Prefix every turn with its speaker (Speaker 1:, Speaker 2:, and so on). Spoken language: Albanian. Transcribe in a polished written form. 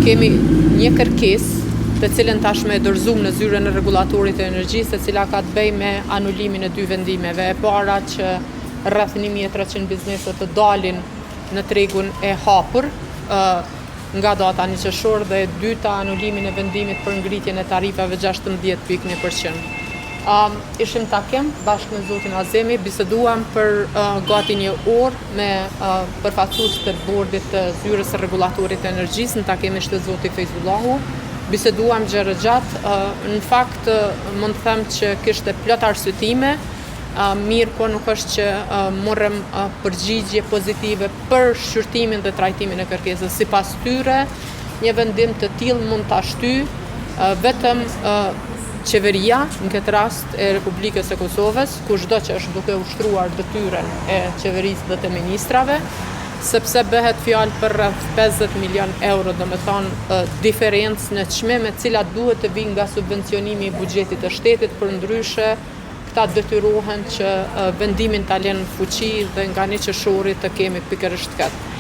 Speaker 1: kemi një kërkesë të cilën tashmë e dorëzuam në zyrën e rregullatorit të energjisë, e cila ka të bëjë me anulimin e 2 vendimeve. E para që rreth 1300 biznese të dalin në tregun e hapur nga data 1 qershor, dhe e dyta anulimin e vendimit për ngritjen e tarifave 16.1%. Ishim takim bashkë me zotin Azemi, biseduam për gati një orë me përfaqësues të bordit të zyrës së rregullatorit të energjisë. Në takim ishte zoti Fejzullahu. Biseduam gjërë gjatë, në fakt mund të them që kishte plot arsyetime, mirë po nuk është që morëm përgjigje pozitive për shqyrtimin dhe trajtimin e kërkesës. Sipas tyre, një vendim të tillë mund ta shtyjë vetëm qeveria, në këtë rast e Republikës së Kosovës, kushdo që është duke ushtruar detyrën e qeverisë dhe të ministrave, sepse bëhet fjalë për rreth 50 milion euro, domethënë diferencë në çmim e cilat duhet të vinë nga subvencionimi i buxhetit të shtetit, për ndryshe këta detyrohen që vendimin ta lënë në fuqi dhe nga 1 qershori të kemi pikërisht këtë.